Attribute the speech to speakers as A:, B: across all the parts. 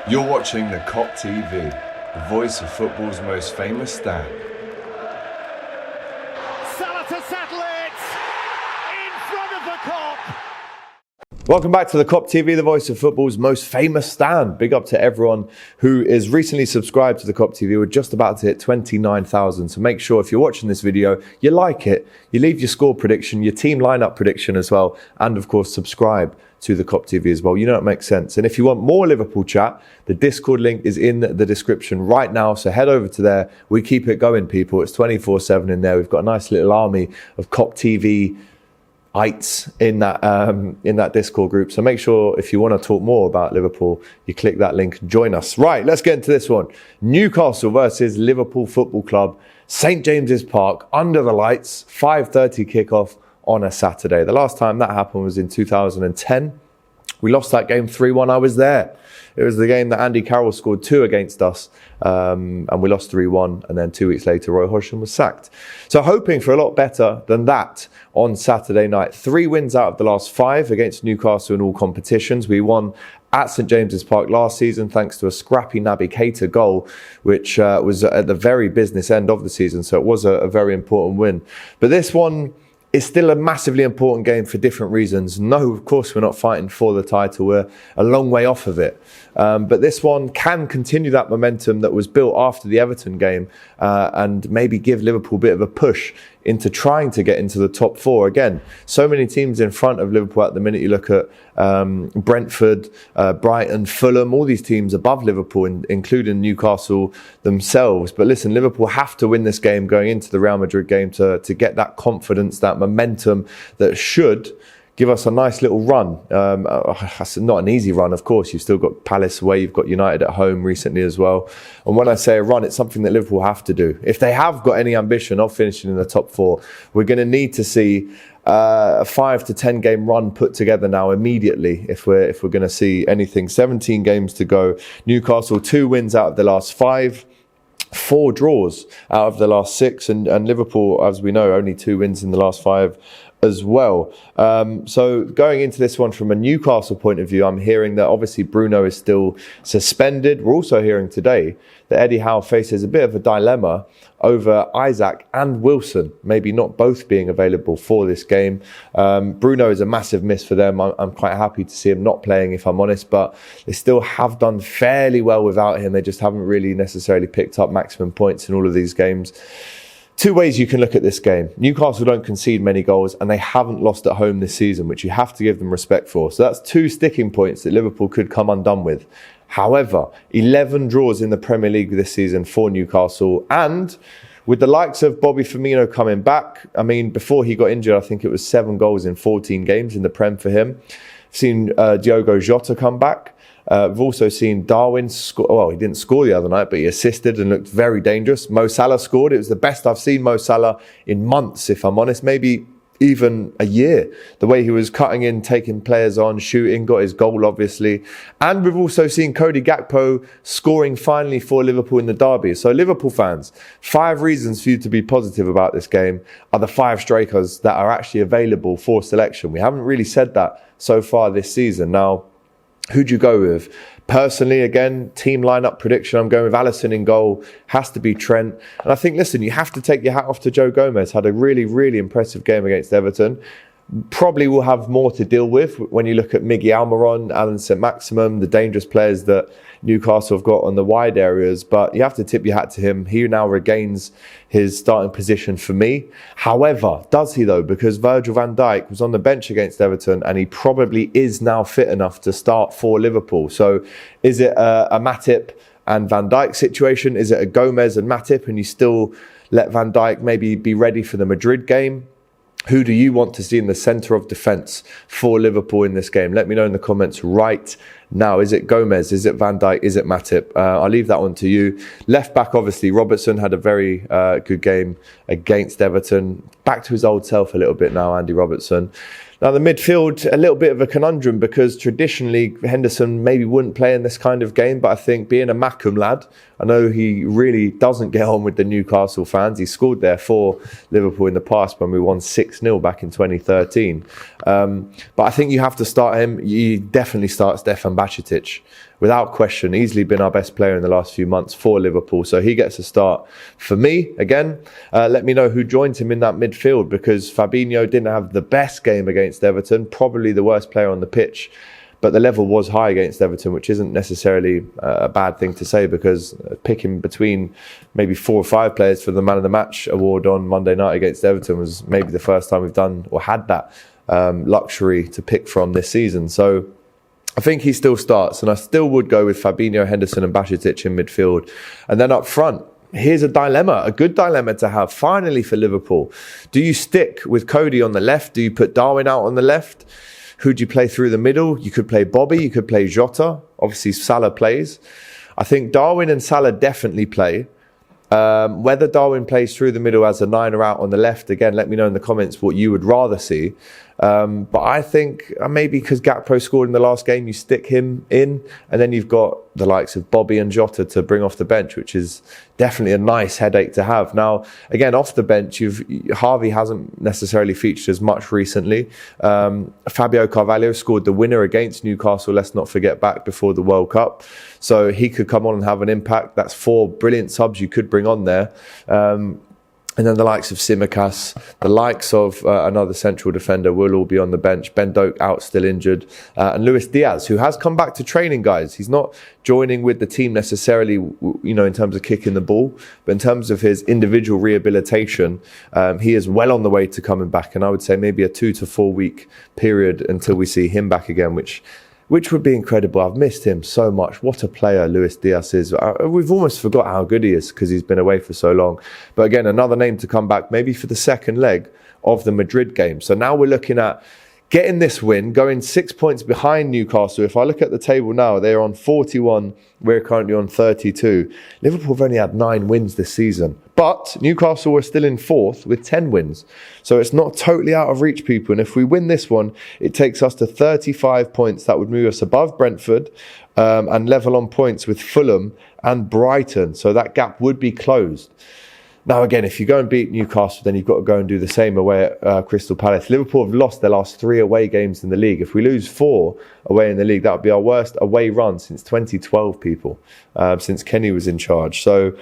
A: You're watching the Kop TV, the voice of football's most famous stand.
B: Salah to settle it in front of the Kop.
A: Welcome back to the Kop TV, the voice of football's most famous stand. Big up to everyone who is recently subscribed to the Kop TV. We're just about to hit 29,000. So make sure if you're watching this video, you like it, you leave your score prediction, your team lineup prediction as well, and of course subscribe to the Kop TV as well. You know it makes sense. And if you want more Liverpool chat, the Discord link is in the description right now. So head over to there. We keep it going, people. It's 24/7 in there. We've got a nice little army of Kop TV ites in that Discord group. So make sure if you want to talk more about Liverpool, you click that link and join us. Right, let's get into this one. Newcastle versus Liverpool Football Club, St James's Park, under the lights, 5:30 kickoff on a Saturday. The last time that happened was in 2010. We lost that game 3-1. I was there. It was the game that Andy Carroll scored 2 against us, and we lost 3-1. And then 2 weeks later, Roy Hodgson was sacked. So hoping for a lot better than that on Saturday night. 3 wins out of the last 5 against Newcastle in all competitions. We won at St James's Park last season thanks to a scrappy Naby Keita goal, which was at the very business end of the season. So it was a very important win. But this one is still a massively important game for different reasons. No, of course, we're not fighting for the title. We're a long way off of it. But this one can continue that momentum that was built after the Everton game and maybe give Liverpool a bit of a push into trying to get into the top 4. Again, so many teams in front of Liverpool at the minute. You look at Brentford, Brighton, Fulham, all these teams above Liverpool, including Newcastle themselves. But listen, Liverpool have to win this game going into the Real Madrid game to get that confidence, that momentum that should give us a nice little run. Not an easy run, of course. You've still got Palace away. You've got United at home recently as well. And when I say a run, it's something that Liverpool have to do. If they have got any ambition of finishing in the top 4, we're going to need to see a 5 to 10 game run put together now immediately if we're going to see anything. 17 games to go. Newcastle 2 wins out of the last 5. 4 draws out of the last 6, and Liverpool, as we know, only 2 wins in the last 5 as well. So going into this one from a Newcastle point of view, I'm hearing that obviously Bruno is still suspended. We're also hearing today that Eddie Howe faces a bit of a dilemma over Isaac and Wilson, maybe not both being available for this game. Bruno is a massive miss for them. I'm quite happy to see him not playing, if I'm honest, but they still have done fairly well without him. They just haven't really necessarily picked up maximum points in all of these games. 2 ways you can look at this game. Newcastle don't concede many goals and they haven't lost at home this season, which you have to give them respect for. So that's 2 sticking points that Liverpool could come undone with. However, 11 draws in the Premier League this season for Newcastle, and with the likes of Bobby Firmino coming back, I mean, before he got injured, I think it was 7 goals in 14 games in the Prem for him. I've seen Diogo Jota come back. We've also seen Darwin score. Well, he didn't score the other night, but he assisted and looked very dangerous. Mo Salah scored. It was the best I've seen Mo Salah in months, if I'm honest, maybe even a year. The way he was cutting in, taking players on, shooting, got his goal, obviously. And we've also seen Cody Gakpo scoring finally for Liverpool in the derby. So Liverpool fans, 5 reasons for you to be positive about this game are the 5 strikers that are actually available for selection. We haven't really said that so far this season. Now, who'd you go with? Personally, again, team lineup prediction, I'm going with Alisson in goal. Has to be Trent. And I think, listen, you have to take your hat off to Joe Gomez. Had a really, really impressive game against Everton. Probably will have more to deal with when you look at Miggy Almiron, Alan St-Maximin, the dangerous players that Newcastle have got on the wide areas. But you have to tip your hat to him. He now regains his starting position for me. However, does he though? Because Virgil van Dijk was on the bench against Everton and he probably is now fit enough to start for Liverpool. So is it a Matip and Van Dijk situation? Is it a Gomez and Matip and you still let Van Dijk maybe be ready for the Madrid game? Who do you want to see in the centre of defence for Liverpool in this game? Let me know in the comments right now. Is it Gomez? Is it Van Dijk? Is it Matip? I'll leave that one to you. Left back, obviously, Robertson had a very good game against Everton. Back to his old self a little bit now, Andy Robertson. Now, the midfield, a little bit of a conundrum because traditionally Henderson maybe wouldn't play in this kind of game, but I think being a Mackham lad, I know he really doesn't get on with the Newcastle fans. He scored there for Liverpool in the past when we won 6-0 back in 2013. But I think you have to start him. You definitely start Stefan Bajcetic, without question, easily been our best player in the last few months for Liverpool. So he gets a start for me. Again, let me know who joined him in that midfield, because Fabinho didn't have the best game against Everton, probably the worst player on the pitch. But the level was high against Everton, which isn't necessarily a bad thing to say, because picking between maybe 4 or 5 players for the Man of the Match award on Monday night against Everton was maybe the first time we've done or had that luxury to pick from this season. So I think he still starts, and I still would go with Fabinho, Henderson and Bajcetic in midfield. And then up front, here's a dilemma, a good dilemma to have finally for Liverpool. Do you stick with Cody on the left? Do you put Darwin out on the left? Who do you play through the middle? You could play Bobby, you could play Jota. Obviously, Salah plays. I think Darwin and Salah definitely play. Whether Darwin plays through the middle as a 9 or out on the left, again, let me know in the comments what you would rather see. But I think maybe because Gakpo scored in the last game, you stick him in, and then you've got the likes of Bobby and Jota to bring off the bench, which is definitely a nice headache to have. Now, again, off the bench, Harvey hasn't necessarily featured as much recently. Fabio Carvalho scored the winner against Newcastle, let's not forget, back before the World Cup. So he could come on and have an impact. That's 4 brilliant subs you could bring on there. And then the likes of Tsimikas, the likes of another central defender will all be on the bench. Ben Doak out, still injured. And Luis Diaz, who has come back to training, guys. He's not joining with the team necessarily, in terms of kicking the ball. But in terms of his individual rehabilitation, he is well on the way to coming back. And I would say maybe a 2 to 4 week period until we see him back again, which would be incredible. I've missed him so much. What a player Luis Diaz is. We've almost forgot how good he is because he's been away for so long. But again, another name to come back, maybe for the second leg of the Madrid game. So now we're looking at getting this win, going 6 points behind Newcastle. If I look at the table now, they're on 41. We're currently on 32. Liverpool have only had 9 wins this season. But Newcastle are still in 4th with 10 wins. So it's not totally out of reach, people. And if we win this one, it takes us to 35 points. That would move us above Brentford and level on points with Fulham and Brighton. So that gap would be closed. Now, again, if you go and beat Newcastle, then you've got to go and do the same away at Crystal Palace. Liverpool have lost their last 3 away games in the league. If we lose 4 away in the league, that would be our worst away run since 2012, people, since Kenny was in charge. So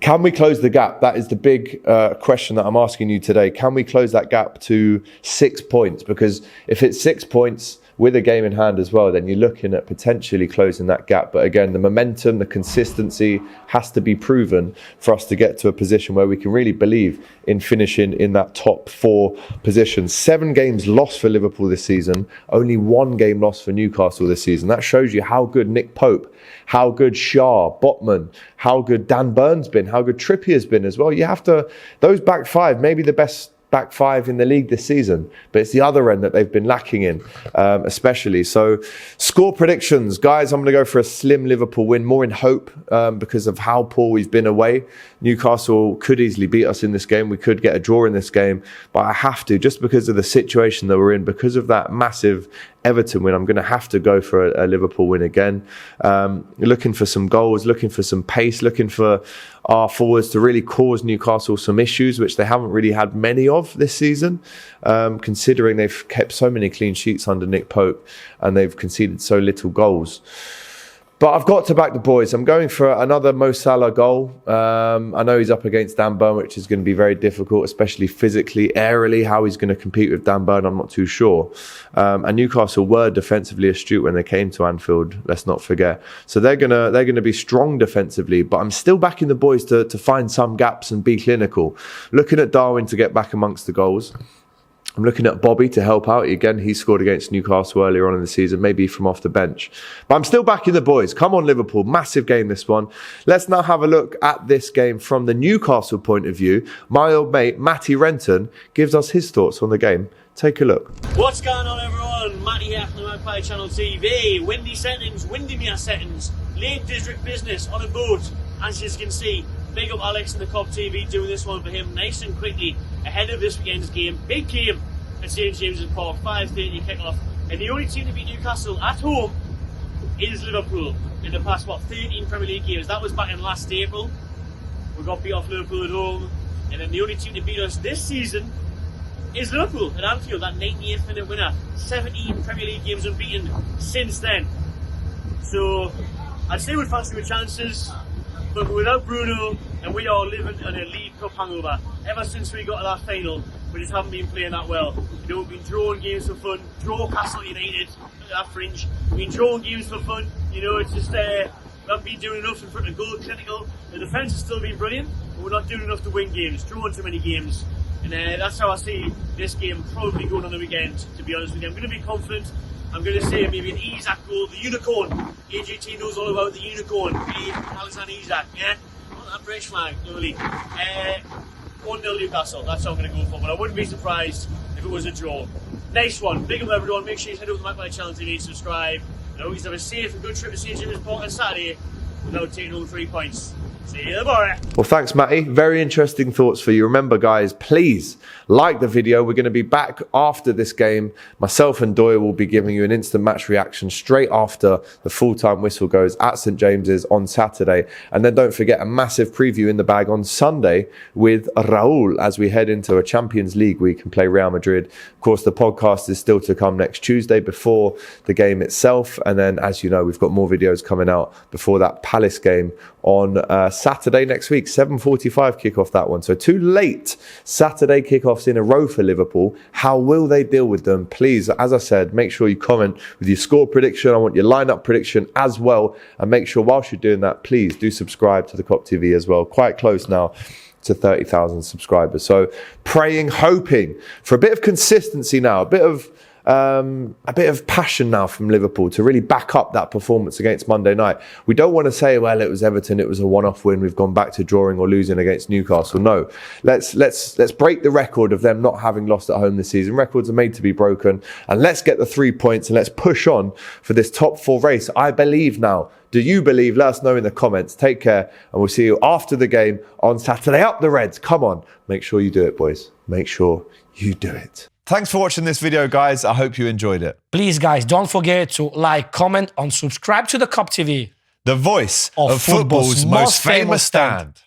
A: can we close the gap? That is the big question that I'm asking you today. Can we close that gap to 6 points? Because if it's 6 points with a game in hand as well, then you're looking at potentially closing that gap. But again, the momentum, the consistency has to be proven for us to get to a position where we can really believe in finishing in that top 4 position. 7 games lost for Liverpool this season, only 1 game lost for Newcastle this season. That shows you how good Nick Pope, how good Shah, Botman, how good Dan Burn's been, how good Trippier's been as well. You have to, those back 5, maybe the best back 5 in the league this season, but it's the other end that they've been lacking in, especially. So score predictions, guys, I'm going to go for a slim Liverpool win, more in hope because of how poor we've been away. Newcastle could easily beat us in this game. We could get a draw in this game, but I have to, just because of the situation that we're in, because of that massive Everton win, I'm going to have to go for a Liverpool win again. Looking for some goals, looking for some pace, looking for our forwards to really cause Newcastle some issues, which they haven't really had many of this season, considering they've kept so many clean sheets under Nick Pope and they've conceded so little goals. But I've got to back the boys. I'm going for another Mo Salah goal. I know he's up against Dan Burn, which is going to be very difficult, especially physically, aerially. How he's going to compete with Dan Burn, I'm not too sure. And Newcastle were defensively astute when they came to Anfield, let's not forget. So they're gonna be strong defensively, but I'm still backing the boys to find some gaps and be clinical. Looking at Darwin to get back amongst the goals. I'm looking at Bobby to help out. Again, he scored against Newcastle earlier on in the season, maybe from off the bench. But I'm still backing the boys. Come on, Liverpool. Massive game, this one. Let's now have a look at this game from the Newcastle point of view. My old mate, Matty Renton, gives us his thoughts on the game. Take a look.
C: What's going on, everyone? Matty here from the Magpie Channel TV. Windy settings, Windermere settings, Lake District business on a boat. As you can see, big up Alex and the Kop TV doing this one for him nice and quickly ahead of this weekend's game. Big game at St James's Park, 5:30 kick-off. And the only team to beat Newcastle at home is Liverpool in the past, 13 Premier League games. That was back in last April. We got beat off Liverpool at home. And then the only team to beat us this season is Liverpool at Anfield, that 98th minute winner. 17 Premier League games unbeaten since then. So I'd say we'd fancy with chances, but without Bruno, and we are living in a League Cup hangover. Ever since we got to that final, we just haven't been playing that well. You know, we've been drawing games for fun, draw Castle United at that fringe. We've been drawing games for fun, you know, it's just we haven't been doing enough in front of goal, critical. The defence has still been brilliant, but we're not doing enough to win games, drawing too many games. And that's how I see this game probably going on the weekend, to be honest with you. I'm going to be confident. I'm going to say maybe an Isak goal, the unicorn. AJT knows all about the unicorn. Alexander Isak, yeah? Not that British flag, really. 1-0 Newcastle, that's how I'm going to go for. But I wouldn't be surprised if it was a draw. Nice one. Big up everyone. Make sure you head over to my Mac channel TV, subscribe. And always have a safe and good trip to St James's Park on Saturday without taking all the 3 points. See you tomorrow.
A: Well, thanks, Matty. Very interesting thoughts for you. Remember, guys, please like the video. We're going to be back after this game. Myself and Doyle will be giving you an instant match reaction straight after the full-time whistle goes at St James's on Saturday. And then don't forget a massive preview in the bag on Sunday with Raul as we head into a Champions League week and play Real Madrid. Of course, the podcast is still to come next Tuesday before the game itself. And then, as you know, we've got more videos coming out before that Palace game on Saturday next week, 7:45 kickoff that one. So 2 late Saturday kickoffs in a row for Liverpool. How will they deal with them? Please, as I said, make sure you comment with your score prediction. I want your lineup prediction as well. And make sure whilst you're doing that, please do subscribe to the Kop TV as well. Quite close now to 30,000 subscribers. So praying, hoping for a bit of consistency now, a bit of passion now from Liverpool to really back up that performance against Monday night. We don't want to say, well, it was Everton, it was a one-off win, we've gone back to drawing or losing against Newcastle. No, let's break the record of them not having lost at home this season. Records are made to be broken, and let's get the 3 points and let's push on for this top 4 race. I believe now. Do you believe? Let us know in the comments. Take care, and we'll see you after the game on Saturday. Up the Reds. Come on. Make sure you do it, boys. Make sure you do it. Thanks for watching this video, guys. I hope you enjoyed it.
D: Please, guys, don't forget to like, comment, and subscribe to the Kop TV.
A: The voice of football's most famous stand.